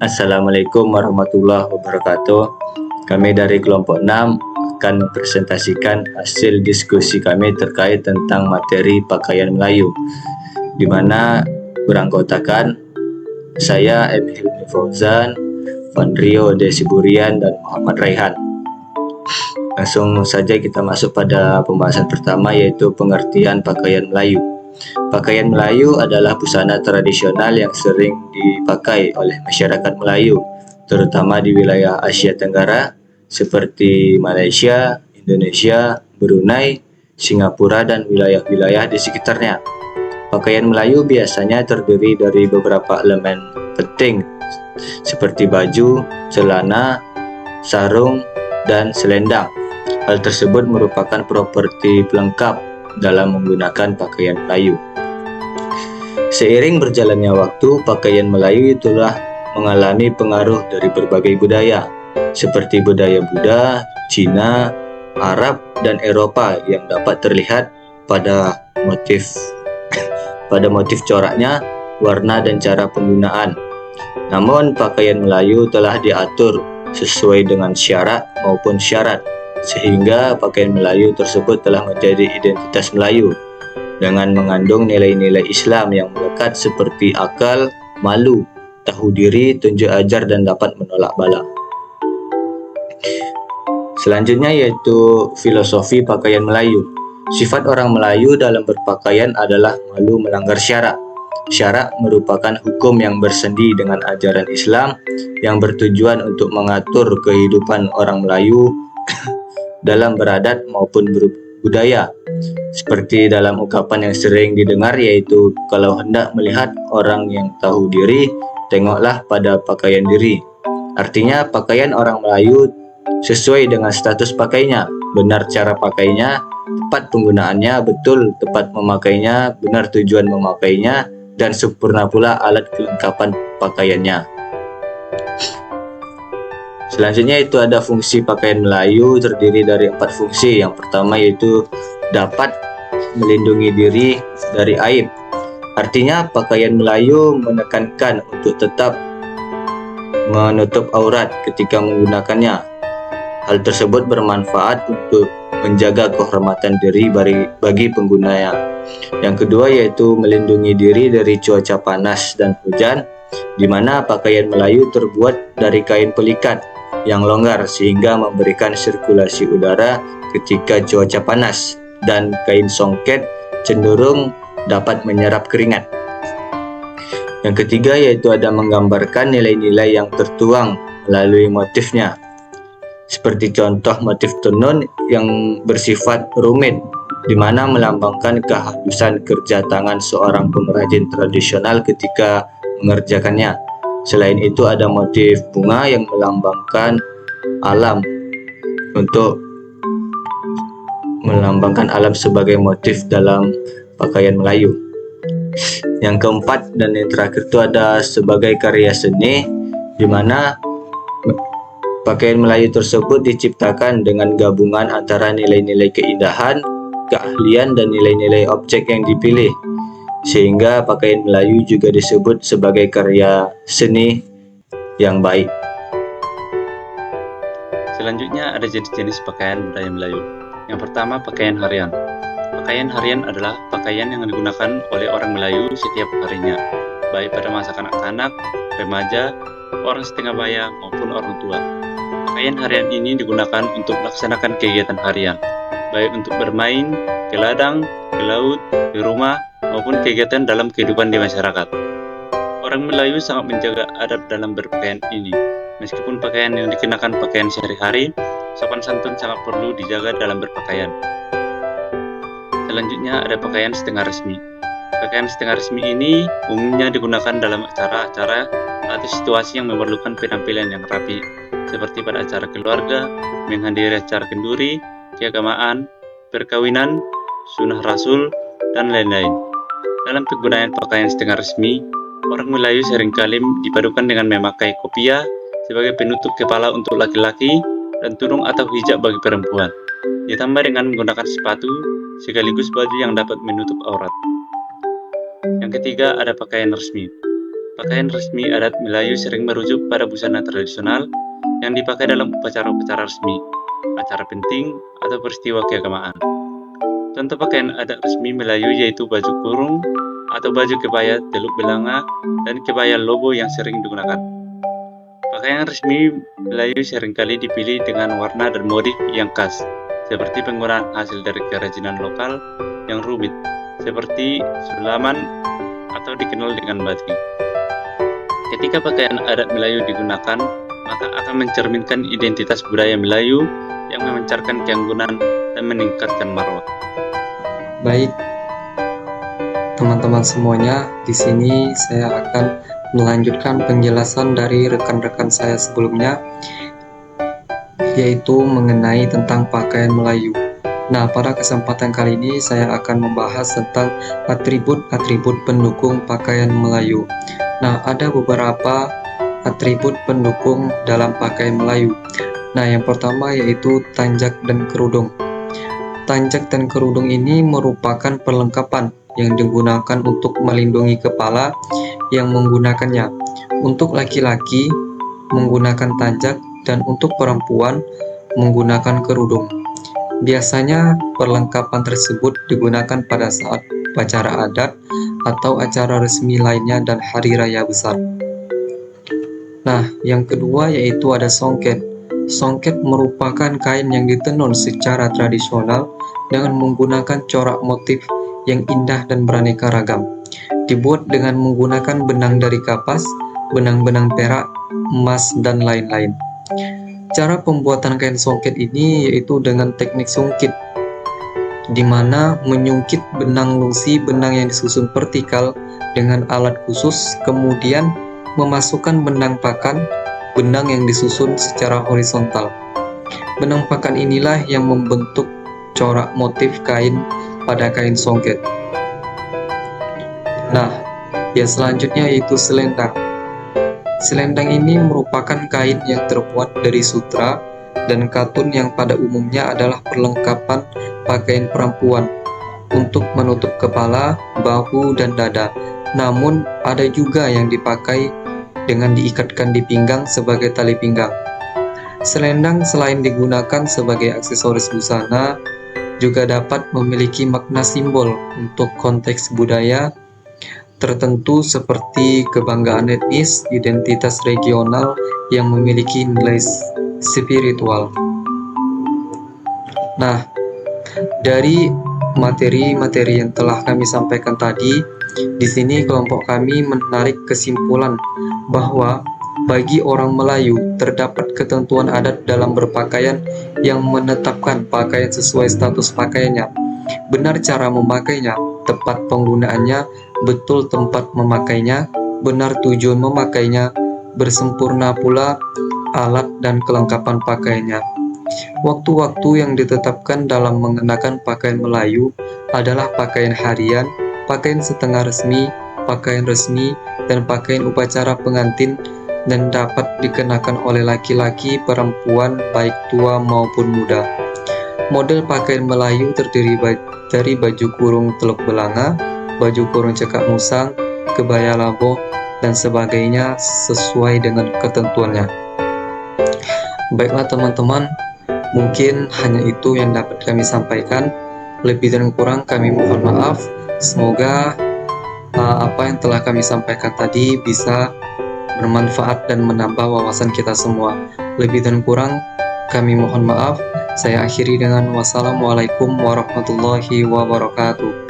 Assalamualaikum warahmatullahi wabarakatuh. Kami dari kelompok 6 akan mempresentasikan hasil diskusi kami terkait tentang materi pakaian Melayu, di mana beranggotakan saya M. Hilmi Fauzan, Vandrio Desiburian, dan Muhammad Raihan. Langsung saja kita masuk pada pembahasan pertama, yaitu pengertian pakaian Melayu. Pakaian Melayu adalah busana tradisional yang sering dipakai oleh masyarakat Melayu, terutama di wilayah Asia Tenggara seperti Malaysia, Indonesia, Brunei, Singapura, dan wilayah-wilayah di sekitarnya. Pakaian Melayu biasanya terdiri dari beberapa elemen penting seperti baju, celana, sarung, dan selendang. Hal tersebut merupakan properti pelengkap dalam menggunakan pakaian Melayu. Seiring berjalannya waktu, pakaian Melayu telah mengalami pengaruh dari berbagai budaya, seperti budaya Buddha, Cina, Arab, dan Eropa yang dapat terlihat pada motif coraknya, warna, dan cara penggunaan. Namun, pakaian Melayu telah diatur sesuai dengan syarat maupun syarat, sehingga pakaian Melayu tersebut telah menjadi identitas Melayu dengan mengandung nilai-nilai Islam yang melekat seperti akal, malu, tahu diri, tunjuk ajar, dan dapat menolak bala. Selanjutnya yaitu filosofi pakaian Melayu. Sifat orang Melayu dalam berpakaian adalah malu melanggar syarak. Syarak merupakan hukum yang bersendi dengan ajaran Islam yang bertujuan untuk mengatur kehidupan orang Melayu dalam beradat maupun berbudaya. Seperti dalam ungkapan yang sering didengar, yaitu kalau hendak melihat orang yang tahu diri, tengoklah pada pakaian diri. Artinya pakaian orang Melayu sesuai dengan status pakainya, benar cara pakainya, tepat penggunaannya, betul tepat memakainya, benar tujuan memakainya, dan sempurna pula alat kelengkapan pakaiannya. Selanjutnya itu ada fungsi pakaian Melayu, terdiri dari 4 fungsi. Yang pertama yaitu dapat melindungi diri dari aib. Artinya pakaian Melayu menekankan untuk tetap menutup aurat ketika menggunakannya. Hal tersebut bermanfaat untuk menjaga kehormatan diri bagi penggunanya. Yang kedua yaitu melindungi diri dari cuaca panas dan hujan, di mana pakaian Melayu terbuat dari kain pelikat yang longgar sehingga memberikan sirkulasi udara ketika cuaca panas, dan kain songket cenderung dapat menyerap keringat. Yang ketiga yaitu ada menggambarkan nilai-nilai yang tertuang melalui motifnya, seperti contoh motif tenun yang bersifat rumit, di mana melambangkan kehalusan kerja tangan seorang pengrajin tradisional ketika mengerjakannya. Selain itu ada motif bunga yang melambangkan alam, untuk melambangkan alam sebagai motif dalam pakaian Melayu. Yang keempat dan yang terakhir itu ada sebagai karya seni, di mana pakaian Melayu tersebut diciptakan dengan gabungan antara nilai-nilai keindahan, keahlian, dan nilai-nilai objek yang dipilih, sehingga pakaian Melayu juga disebut sebagai karya seni yang baik. Selanjutnya ada jenis-jenis pakaian budaya Melayu. Yang pertama, pakaian harian. Pakaian harian adalah pakaian yang digunakan oleh orang Melayu setiap harinya, baik pada masa kanak-kanak, remaja, orang setengah baya, maupun orang tua. Pakaian harian ini digunakan untuk melaksanakan kegiatan harian, baik untuk bermain, ke ladang, ke laut, di rumah, maupun kegiatan dalam kehidupan di masyarakat. Orang Melayu sangat menjaga adab dalam berpakaian ini. Meskipun pakaian yang dikenakan pakaian sehari-hari, sopan santun sangat perlu dijaga dalam berpakaian. Selanjutnya ada pakaian setengah resmi. Pakaian setengah resmi ini umumnya digunakan dalam acara-acara atau situasi yang memerlukan penampilan yang rapi, seperti pada acara keluarga, menghadiri acara kenduri, keagamaan, perkawinan, sunnah rasul, dan lain-lain. Dalam penggunaan pakaian setengah resmi, orang Melayu seringkali dipadukan dengan memakai kopiah sebagai penutup kepala untuk laki-laki dan tudung atau hijab bagi perempuan, ditambah dengan menggunakan sepatu sekaligus baju yang dapat menutup aurat. Yang ketiga ada pakaian resmi. Pakaian resmi adat Melayu sering merujuk pada busana tradisional yang dipakai dalam upacara-upacara resmi, acara penting, atau peristiwa keagamaan. Contoh pakaian adat resmi Melayu yaitu baju kurung atau baju kebaya teluk belanga dan kebaya lobo yang sering digunakan. Pakaian resmi Melayu seringkali dipilih dengan warna dan motif yang khas, seperti penggunaan hasil dari kerajinan lokal yang rumit, seperti sulaman atau dikenal dengan batik. Ketika pakaian adat Melayu digunakan, maka akan mencerminkan identitas budaya Melayu yang memancarkan keanggunan dan meningkatkan marwah. Baik, teman-teman semuanya, di sini saya akan melanjutkan penjelasan dari rekan-rekan saya sebelumnya, yaitu mengenai tentang pakaian Melayu. Nah, pada kesempatan kali ini saya akan membahas tentang atribut-atribut pendukung pakaian Melayu. Nah, ada beberapa atribut pendukung dalam pakaian Melayu. Nah, yang pertama yaitu tanjak dan kerudung. Tanjak dan kerudung ini merupakan perlengkapan yang digunakan untuk melindungi kepala yang menggunakannya. Untuk laki-laki menggunakan tanjak dan untuk perempuan menggunakan kerudung. Biasanya perlengkapan tersebut digunakan pada saat upacara adat atau acara resmi lainnya dan hari raya besar. Nah, yang kedua yaitu ada songket. Songket merupakan kain yang ditenun secara tradisional dengan menggunakan corak motif yang indah dan beraneka ragam. Dibuat dengan menggunakan benang dari kapas, benang-benang perak, emas, dan lain-lain. Cara pembuatan kain songket ini yaitu dengan teknik sungkit, di mana menyungkit benang lungsi benang yang disusun vertikal dengan alat khusus, kemudian memasukkan benang pakan benang yang disusun secara horizontal. Benang pakan inilah yang membentuk corak motif kain pada kain songket. Nah, yang selanjutnya yaitu selendang. Selendang ini merupakan kain yang terbuat dari sutra dan katun yang pada umumnya adalah perlengkapan pakaian perempuan untuk menutup kepala, bahu, dan dada. Namun, ada juga yang dipakai dengan diikatkan di pinggang sebagai tali pinggang. Selendang selain digunakan sebagai aksesoris busana, juga dapat memiliki makna simbol untuk konteks budaya tertentu seperti kebanggaan etnis, identitas regional yang memiliki nilai spiritual. Nah, dari materi-materi yang telah kami sampaikan tadi, di sini kelompok kami menarik kesimpulan bahwa bagi orang Melayu terdapat ketentuan adat dalam berpakaian yang menetapkan pakaian sesuai status pakaiannya, benar cara memakainya, tepat penggunaannya, betul tempat memakainya, benar tujuan memakainya, bersempurna pula alat dan kelengkapan pakaiannya. Waktu-waktu yang ditetapkan dalam mengenakan pakaian Melayu adalah pakaian harian, pakaian setengah resmi, pakaian resmi, dan pakaian upacara pengantin, dan dapat dikenakan oleh laki-laki, perempuan, baik tua maupun muda. Model pakaian Melayu terdiri dari baju kurung teluk belanga, baju kurung cekak musang, kebaya laboh, dan sebagainya sesuai dengan ketentuannya. Baiklah teman-teman, mungkin hanya itu yang dapat kami sampaikan. Lebih dan kurang kami mohon maaf. Semoga apa yang telah kami sampaikan tadi bisa bermanfaat dan menambah wawasan kita semua. Lebih dan kurang kami mohon maaf. Saya akhiri dengan wassalamualaikum warahmatullahi wabarakatuh.